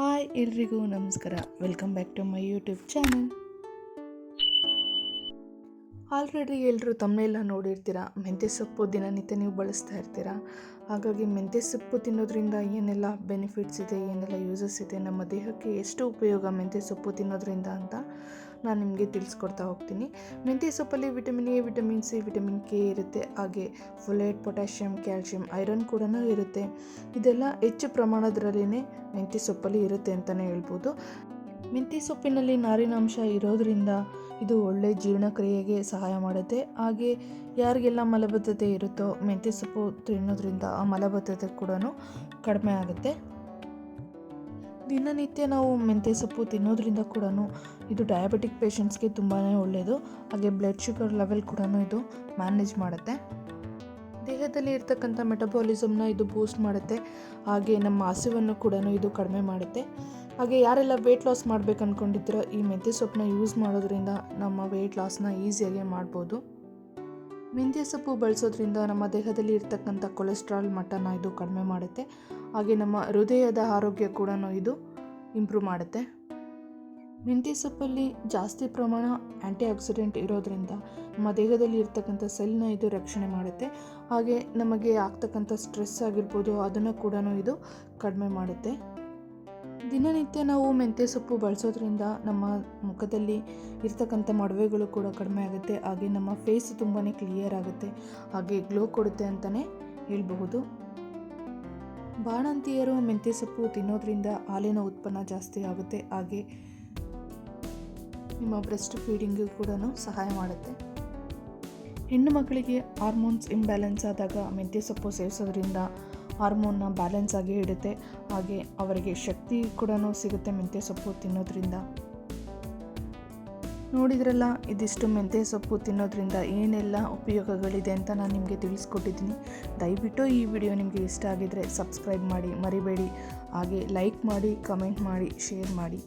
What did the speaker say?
Hi ಎಲ್ರಿಗೂ ನಮಸ್ಕಾರ. Welcome back to my YouTube channel. Already ಎಲ್ಲರೂ ತಮ್ಮನೆಲ್ಲ ನೋಡಿರ್ತೀರ, ಮೆಂತ್ಯ ಸೊಪ್ಪು ದಿನನಿತ್ಯ ನೀವು ಬಳಸ್ತಾ ಇರ್ತೀರ. ಹಾಗಾಗಿ ಮೆಂತ್ಯ ಸೊಪ್ಪು ತಿನ್ನೋದ್ರಿಂದ ಏನೆಲ್ಲ ಬೆನಿಫಿಟ್ಸ್ ಇದೆ, ಏನೆಲ್ಲ ಯೂಸಸ್ ಇದೆ, ನಮ್ಮ ದೇಹಕ್ಕೆ ಎಷ್ಟು ಉಪಯೋಗ ಮೆಂತ್ಯ ಸೊಪ್ಪು ತಿನ್ನೋದ್ರಿಂದ ಅಂತ ನಾನು ನಿಮಗೆ ತಿಳಿಸ್ಕೊಡ್ತಾ ಹೋಗ್ತೀನಿ. ಮೆಂತ್ಯ ಸೊಪ್ಪಲ್ಲಿ vitamin A, vitamin C, vitamin K ಇರುತ್ತೆ. ಹಾಗೆ ಫೋಲೇಟ್, ಪೊಟ್ಯಾಷಿಯಮ್, ಕ್ಯಾಲ್ಶಿಯಂ, ಐರನ್ ಕೂಡ ಇರುತ್ತೆ. ಇದೆಲ್ಲ ಹೆಚ್ಚು ಪ್ರಮಾಣದಲ್ಲಿನೇ ಮೆಂತ್ಯ ಸೊಪ್ಪಲ್ಲಿ ಇರುತ್ತೆ ಅಂತಲೇ ಹೇಳ್ಬೋದು. ಮೆಂತ್ಯ ಸೊಪ್ಪಿನಲ್ಲಿ ನಾರಿನಾಂಶ ಇರೋದ್ರಿಂದ ಇದು ಒಳ್ಳೆ ಜೀರ್ಣಕ್ರಿಯೆಗೆ ಸಹಾಯ ಮಾಡುತ್ತೆ. ಹಾಗೆ ಯಾರಿಗೆಲ್ಲ ಮಲಬದ್ಧತೆ ಇರುತ್ತೋ ಮೆಂತ್ಯ ಸೊಪ್ಪು ತಿನ್ನೋದ್ರಿಂದ ಆ ಮಲಬದ್ಧತೆ ಕೂಡ ಕಡಿಮೆ ಆಗುತ್ತೆ. ದಿನನಿತ್ಯ ನಾವು ಮೆಂತ್ಯ ಸೊಪ್ಪು ತಿನ್ನೋದ್ರಿಂದ ಕೂಡ ಇದು ಡಯಾಬಿಟಿಕ್ ಪೇಷಂಟ್ಸ್ಗೆ ತುಂಬಾ ಒಳ್ಳೆಯದು. ಹಾಗೆ ಬ್ಲಡ್ ಶುಗರ್ ಲೆವೆಲ್ ಕೂಡ ಇದು ಮ್ಯಾನೇಜ್ ಮಾಡುತ್ತೆ. ದೇಹದಲ್ಲಿ ಇರ್ತಕ್ಕಂಥ ಮೆಟಬಾಲಿಸಮ್ನ ಇದು ಬೂಸ್ಟ್ ಮಾಡುತ್ತೆ. ಹಾಗೆ ನಮ್ಮ ಹಸಿವನ್ನು ಕೂಡ ಇದು ಕಡಿಮೆ ಮಾಡುತ್ತೆ. ಹಾಗೆ ಯಾರೆಲ್ಲ ವೆಯ್ಟ್ ಲಾಸ್ ಮಾಡಬೇಕು ಅಂದ್ಕೊಂಡಿದ್ದೀರೋ ಈ ಮೆಂತ್ಯ ಸೊಪ್ಪನ್ನ ಯೂಸ್ ಮಾಡೋದ್ರಿಂದ ನಮ್ಮ ವೆಯ್ಟ್ ಲಾಸ್ನ ಈಸಿಯಾಗಿ ಮಾಡ್ಬೋದು. ಮೆಂತ್ಯ ಸೊಪ್ಪು ಬಳಸೋದ್ರಿಂದ ನಮ್ಮ ದೇಹದಲ್ಲಿ ಇರ್ತಕ್ಕಂಥ ಕೊಲೆಸ್ಟ್ರಾಲ್ ಮಟ್ಟನ ಇದು ಕಡಿಮೆ ಮಾಡುತ್ತೆ. ಹಾಗೆ ನಮ್ಮ ಹೃದಯದ ಆರೋಗ್ಯ ಕೂಡ ಇದು ಇಂಪ್ರೂವ್ ಮಾಡುತ್ತೆ. ಮೆಂತ್ಯ ಸೊಪ್ಪಲ್ಲಿ ಜಾಸ್ತಿ ಪ್ರಮಾಣ ಆ್ಯಂಟಿ ಆಕ್ಸಿಡೆಂಟ್ ಇರೋದ್ರಿಂದ ನಮ್ಮ ದೇಹದಲ್ಲಿ ಇರ್ತಕ್ಕಂಥ ಸೆಲ್ನ ಇದು ರಕ್ಷಣೆ ಮಾಡುತ್ತೆ. ಹಾಗೆ ನಮಗೆ ಆಗ್ತಕ್ಕಂಥ ಸ್ಟ್ರೆಸ್ ಆಗಿರ್ಬೋದು ಅದನ್ನು ಕೂಡ ಇದು ಕಡಿಮೆ ಮಾಡುತ್ತೆ. ದಿನನಿತ್ಯ ನಾವು ಮೆಂತ್ಯ ಸೊಪ್ಪು ಬಳಸೋದ್ರಿಂದ ನಮ್ಮ ಮುಖದಲ್ಲಿ ಇರ್ತಕ್ಕಂಥ ಮೊಡವೆಗಳು ಕೂಡ ಕಡಿಮೆ ಆಗುತ್ತೆ. ಹಾಗೆ ನಮ್ಮ ಫೇಸ್ ತುಂಬಾ ಕ್ಲಿಯರ್ ಆಗುತ್ತೆ. ಹಾಗೆ ಗ್ಲೋ ಕೊಡುತ್ತೆ ಅಂತಲೇ ಹೇಳಬಹುದು. ಬಾಣಂತಿಯರು ಮೆಂತ್ಯ ಸೊಪ್ಪು ತಿನ್ನೋದ್ರಿಂದ ಹಾಲಿನ ಉತ್ಪನ್ನ ಜಾಸ್ತಿ ಆಗುತ್ತೆ. ಹಾಗೆ ನಿಮ್ಮ ಬ್ರೆಸ್ಟ್ ಫೀಡಿಂಗ್ ಕೂಡ ಸಹಾಯ ಮಾಡುತ್ತೆ. ಹೆಣ್ಣು ಮಕ್ಕಳಿಗೆ ಹಾರ್ಮೋನ್ಸ್ ಇಂಬ್ಯಾಲೆನ್ಸ್ ಆದಾಗ ಮೆಂತ್ಯ ಸೊಪ್ಪು ಸೇವಿಸೋದ್ರಿಂದ ಹಾರ್ಮೋನ್ನ ಬ್ಯಾಲೆನ್ಸ್ ಆಗಿ ಇಡುತ್ತೆ. ಹಾಗೆ ಅವರಿಗೆ ಶಕ್ತಿ ಕೂಡ ಸಿಗುತ್ತೆ ಮೆಂತ್ಯ ಸೊಪ್ಪು ತಿನ್ನೋದ್ರಿಂದ. ನೋಡಿದ್ರಲ್ಲ, ಇದಿಷ್ಟು ಮೆಂತ್ಯ ಸೊಪ್ಪು ತಿನ್ನೋದ್ರಿಂದ ಏನೆಲ್ಲ ಉಪಯೋಗಗಳಿದೆ ಅಂತ ನಾನು ನಿಮಗೆ ತಿಳಿಸ್ಕೊಟ್ಟಿದ್ದೀನಿ. ದಯವಿಟ್ಟು ಈ ವಿಡಿಯೋ ನಿಮಗೆ ಇಷ್ಟ ಆಗಿದರೆ ಸಬ್ಸ್ಕ್ರೈಬ್ ಮಾಡಿ ಮರಿಬೇಡಿ. ಹಾಗೆ ಲೈಕ್ ಮಾಡಿ, ಕಮೆಂಟ್ ಮಾಡಿ, ಶೇರ್ ಮಾಡಿ.